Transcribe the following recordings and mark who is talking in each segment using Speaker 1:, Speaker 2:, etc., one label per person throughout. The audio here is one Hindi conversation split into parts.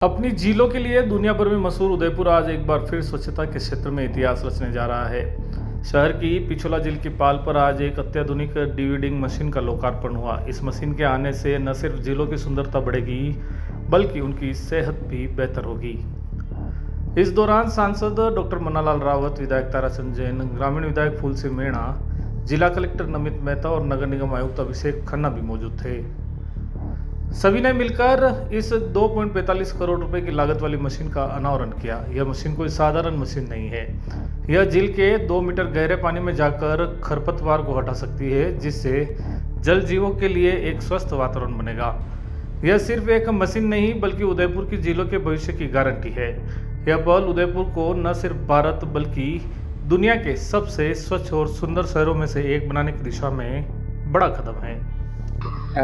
Speaker 1: अपनी झीलों के लिए दुनिया भर में मशहूर उदयपुर आज एक बार फिर स्वच्छता के क्षेत्र में इतिहास रचने जा रहा है। शहर की पिछोला झील की पाल पर आज एक अत्याधुनिक डिवीडिंग मशीन का लोकार्पण हुआ। इस मशीन के आने से न सिर्फ झीलों की सुंदरता बढ़ेगी बल्कि उनकी सेहत भी बेहतर होगी। इस दौरान सांसद डॉक्टर मन्नालाल रावत, विधायक ताराचंद जैन, ग्रामीण विधायक फूल सिंह मीणा, जिला कलेक्टर नमित मेहता और नगर निगम आयुक्त अभिषेक खन्ना भी मौजूद थे। सभी ने मिलकर इस 2.45 करोड़ रुपए की लागत वाली मशीन का अनावरण किया। यह मशीन कोई साधारण मशीन नहीं है। यह झील के 2 मीटर गहरे पानी में जाकर खरपतवार को हटा सकती है, जिससे जल जीवों के लिए एक स्वस्थ वातावरण बनेगा। यह सिर्फ एक मशीन नहीं बल्कि उदयपुर की झीलों के भविष्य की गारंटी है। यह पहल उदयपुर को न सिर्फ भारत बल्कि दुनिया के सबसे स्वच्छ और सुंदर शहरों में से एक बनाने की दिशा में बड़ा कदम है।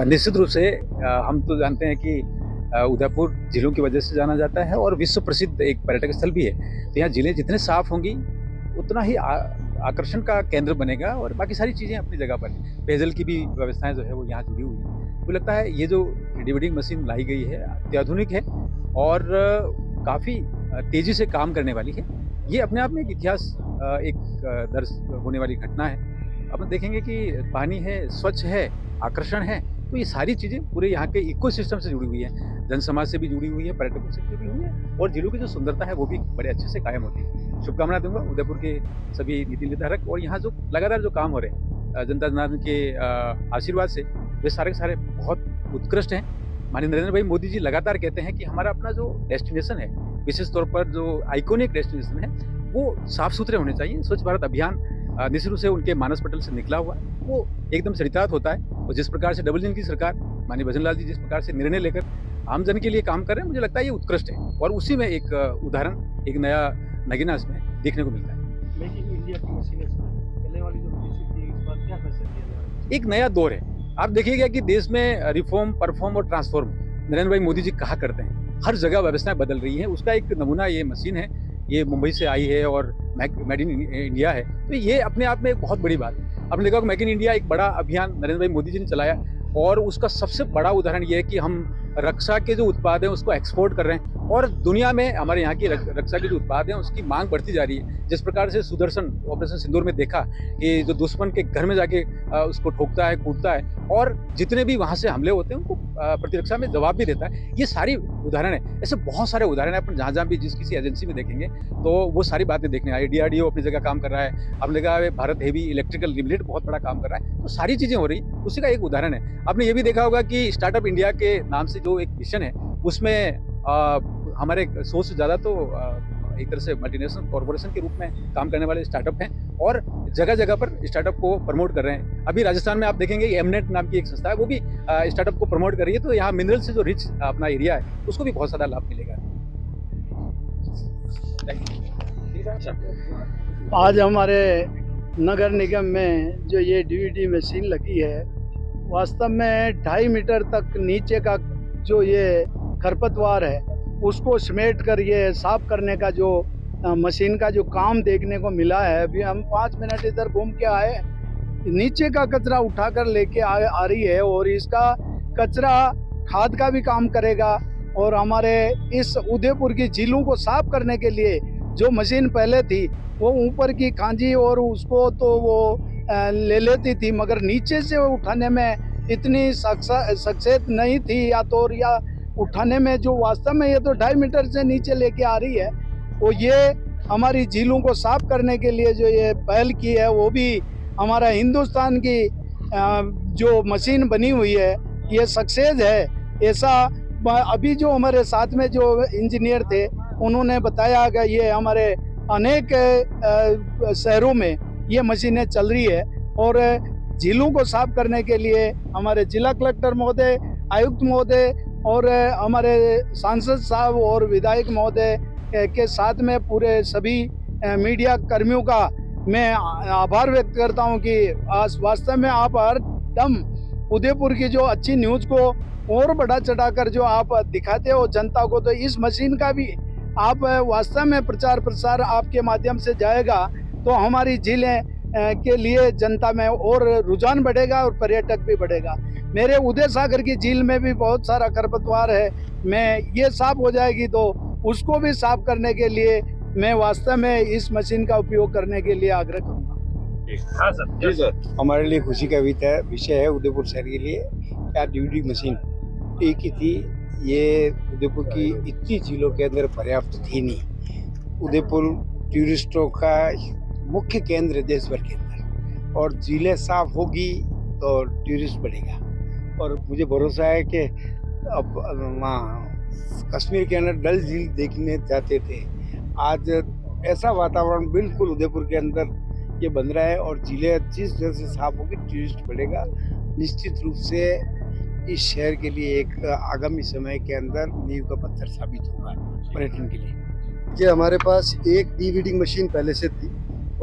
Speaker 2: निश्चित रूप से हम तो जानते हैं कि उदयपुर झीलों की वजह से जाना जाता है और विश्व प्रसिद्ध एक पर्यटक स्थल भी है। तो यहाँ झीलें जितने साफ होंगी उतना ही आकर्षण का केंद्र बनेगा और बाकी सारी चीज़ें अपनी जगह पर। पेयजल की भी व्यवस्थाएं जो है वो यहाँ जुड़ी हुई है। मुझे लगता है ये जो डिवीडिंग मशीन लाई गई है अत्याधुनिक है और काफ़ी तेज़ी से काम करने वाली है। ये अपने आप में एक इतिहास एक दर्ज होने वाली घटना है। अब देखेंगे कि पानी है, स्वच्छ है, आकर्षण है, तो ये सारी चीज़ें पूरे यहाँ के इकोसिस्टम से जुड़ी हुई है, जन समाज से भी जुड़ी हुई है, पर्यटकों से जुड़ी हुई है और झीलों की जो सुंदरता है वो भी बड़े अच्छे से कायम होती है। शुभकामनाएं दूंगा उदयपुर के सभी नीति निर्धारक और यहाँ जो लगातार जो काम हो रहे हैं जनता जनार्दन के आशीर्वाद से वे सारे के सारे बहुत उत्कृष्ट हैं। माननीय नरेंद्र भाई मोदी जी लगातार कहते हैं कि हमारा अपना जो डेस्टिनेशन है, विशेष तौर पर जो आइकोनिक डेस्टिनेशन है, वो साफ सुथरे होने चाहिए। स्वच्छ भारत अभियान निश्चित रूप से उनके मानस पटल से निकला हुआ है, वो एकदम चरितार्थ होता है। और जिस प्रकार से डबल इंजन की सरकार माननीय भजनलाल जी जिस प्रकार से निर्णय लेकर आम जन के लिए काम कर रहे हैं, मुझे लगता है ये उत्कृष्ट है और उसी में एक उदाहरण, एक नया नगीना इसमें देखने को मिलता है।
Speaker 3: मेक इन इंडिया की मशीनें पहले वाली जो मशीन थी, इस बार क्या फैसला किया जा रहा है?
Speaker 2: एक नया दौर है। आप देखिएगा कि देश में रिफॉर्म, परफॉर्म और ट्रांसफॉर्म नरेंद्र भाई मोदी जी कहा करते हैं। हर जगह व्यवस्थाएं बदल रही हैं, उसका एक नमूना ये मशीन है। ये मुंबई से आई है और मेड इन इंडिया है, तो ये अपने आप में एक बहुत बड़ी बात है। आपने देखा कि मेक इन इंडिया एक बड़ा अभियान नरेंद्र भाई मोदी जी ने चलाया और उसका सबसे बड़ा उदाहरण ये है कि हम रक्षा के जो उत्पाद हैं उसको एक्सपोर्ट कर रहे हैं और दुनिया में हमारे यहाँ की रक्षा के जो उत्पाद हैं उसकी मांग बढ़ती जा रही है। जिस प्रकार से सुदर्शन ऑपरेशन सिंदूर में देखा कि जो दुश्मन के घर में जाके उसको ठोकता है, कूदता है और जितने भी वहाँ से हमले होते हैं उनको प्रतिरक्षा में जवाब भी देता है। ये सारी उदाहरण है, ऐसे बहुत सारे उदाहरण है। अपन जहाँ भी जिस किसी एजेंसी में देखेंगे तो वो सारी बातें देखने आए। DRDO अपनी जगह काम कर रहा है, आपने देखा भारत हेवी इलेक्ट्रिकल लिमिटेड बहुत बड़ा काम कर रहा है। तो सारी चीज़ें हो रही, उसी का एक उदाहरण है। आपने ये भी देखा होगा कि स्टार्टअप इंडिया के नाम से जो एक मिशन है उसमें हमारे 100 से ज़्यादा तो एक तरह से मल्टीनेशनल कॉर्पोरेशन के रूप में काम करने वाले स्टार्टअप हैं और जगह जगह पर स्टार्टअप को प्रमोट कर रहे हैं। अभी राजस्थान में आप देखेंगे एमनेट नाम की एक संस्था है, वो भी स्टार्टअप को प्रमोट कर रही है। तो यहाँ मिनरल से जो रिच अपना एरिया है उसको भी बहुत ज़्यादा लाभ मिलेगा।
Speaker 3: आज हमारे नगर निगम में जो ये डीवीडी मशीन लगी है, वास्तव में 2.5 मीटर तक नीचे का जो ये खरपतवार है उसको समेट कर ये साफ करने का जो मशीन का जो काम देखने को मिला है। अभी हम 5 मिनट इधर घूम के आए, नीचे का कचरा उठाकर लेके आ रही है और इसका कचरा खाद का भी काम करेगा और हमारे इस उदयपुर की झीलों को साफ करने के लिए जो मशीन पहले थी वो ऊपर की खांजी और उसको तो वो ले लेती थी, मगर नीचे से उठाने में इतनी सक्सेस नहीं थी या उठाने में जो वास्तव में ये तो 2.5 मीटर से नीचे लेके आ रही है। वो ये हमारी झीलों को साफ करने के लिए जो ये पहल की है वो भी हमारा हिंदुस्तान की जो मशीन बनी हुई है ये सक्सेस है। ऐसा अभी जो हमारे साथ में जो इंजीनियर थे उन्होंने बताया कि ये हमारे अनेक शहरों में ये मशीनें चल रही है और झीलों को साफ करने के लिए हमारे जिला कलेक्टर महोदय, आयुक्त महोदय और हमारे सांसद साहब और विधायक महोदय के साथ में पूरे सभी मीडिया कर्मियों का मैं आभार व्यक्त करता हूं कि वास्तव में आप हर दम उदयपुर की जो अच्छी न्यूज़ को और बढ़ा चढ़ाकर जो आप दिखाते हो जनता को, तो इस मशीन का भी आप वास्तव में प्रचार प्रसार आपके माध्यम से जाएगा तो हमारी झीलें के लिए जनता में और रुझान बढ़ेगा और पर्यटक भी बढ़ेगा। मेरे उदय सागर की झील में भी बहुत सारा खरपतवार है, मैं ये साफ हो जाएगी तो उसको भी साफ करने के लिए मैं वास्तव में इस मशीन का उपयोग करने के लिए आग्रह करूँगा।
Speaker 1: हाँ सर।
Speaker 4: जी सर, हमारे लिए खुशी का विषय है उदयपुर शहर के लिए। क्या डीवीडी मशीन एक ही थी, ये उदयपुर की इतनी झीलों के अंदर पर्याप्त थी नहीं। उदयपुर टूरिस्टों का मुख्य केंद्र है देश भर के अंदर, और झीलें साफ होगी तो टूरिस्ट बढ़ेगा। और मुझे भरोसा है कि अब वहाँ कश्मीर के अंदर डल झील देखने जाते थे, आज ऐसा वातावरण बिल्कुल उदयपुर के अंदर ये बन रहा है, और झीलें जिस तरह से साफ होगी टूरिस्ट बढ़ेगा। निश्चित रूप से इस शहर के लिए एक आगामी समय के अंदर नींव का पत्थर साबित होगा पर्यटन के लिए।
Speaker 5: कि हमारे पास एक डीवीडिंग मशीन पहले से थी,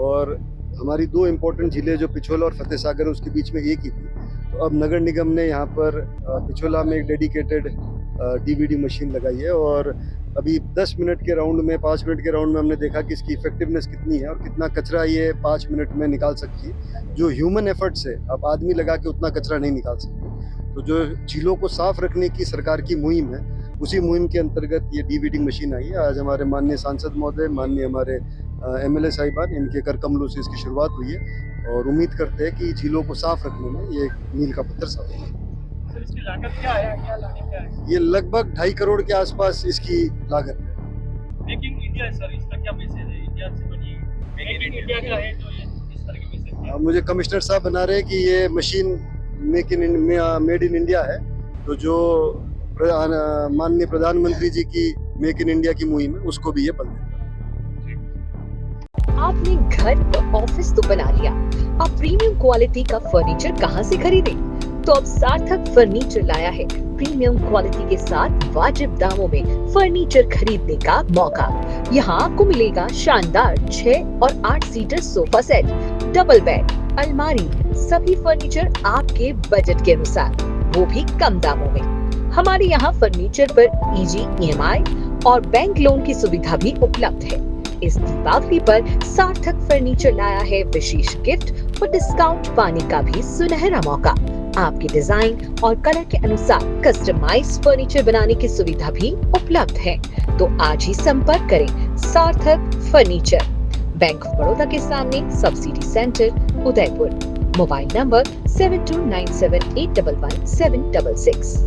Speaker 5: और हमारी दो इम्पोर्टेंट ज़िले जो पिछोला और फतेह सागर उसके बीच में एक ही थी। तो अब नगर निगम ने यहाँ पर पिछोला में एक डेडिकेटेड डीवीडी मशीन लगाई है, और अभी 10 मिनट के राउंड में 5 मिनट के राउंड में हमने देखा कि इसकी इफेक्टिवनेस कितनी है और कितना कचरा ये 5 मिनट में निकाल सकती है। जो ह्यूमन एफर्ट से अब आदमी लगा के उतना कचरा नहीं निकाल सकते। तो जो झीलों को साफ रखने की सरकार की मुहिम है, उसी मुहिम के अंतर्गत ये डीवीडिंग मशीन आई है। आज हमारे माननीय सांसद महोदय, माननीय हमारे एमएलए साहिबान, इनके कर कमलों से इसकी शुरुआत हुई है, और उम्मीद करते हैं कि झीलों को साफ रखने में ये मील का पत्थर साबित होगा।
Speaker 1: सर इसकी लागत क्या है, क्या लागत क्या है?
Speaker 5: ये लगभग 2.5 करोड़ के आसपास इसकी लागत है।
Speaker 1: मेकिंग इंडिया है सर, इसका क्या मैसेज है? इंडिया से बनी मेकिंग इंडिया का है जो ये इस तरह के मैसेज है।
Speaker 5: मुझे कमिश्नर साहब बना रहे हैं कि ये मशीन मेड इन इंडिया है। तो जो माननीय प्रधानमंत्री जी की मेक इन इंडिया की मुहिम है, उसको भी ये बल देता है।
Speaker 6: आपने घर व ऑफिस तो बना लिया, अब प्रीमियम क्वालिटी का फर्नीचर कहां से खरीदें? तो अब सार्थक फर्नीचर लाया है प्रीमियम क्वालिटी के साथ वाजिब दामों में फर्नीचर खरीदने का मौका। यहाँ आपको मिलेगा शानदार 6 और 8 seater sofa set, double bed, अलमारी, सभी फर्नीचर आपके बजट के अनुसार, वो भी कम दामों में। हमारे यहाँ फर्नीचर पर इजी EMI और बैंक लोन की सुविधा भी उपलब्ध है। इस दीपावली पर सार्थक फर्नीचर लाया है विशेष गिफ्ट और डिस्काउंट पाने का भी सुनहरा मौका। आपके डिजाइन और कलर के अनुसार कस्टमाइज्ड फर्नीचर बनाने की सुविधा भी उपलब्ध है। तो आज ही संपर्क करें सार्थक फर्नीचर, बैंक ऑफ बड़ौदा के सामने, subsidy centre, Udaipur. Mobile number 7297811766।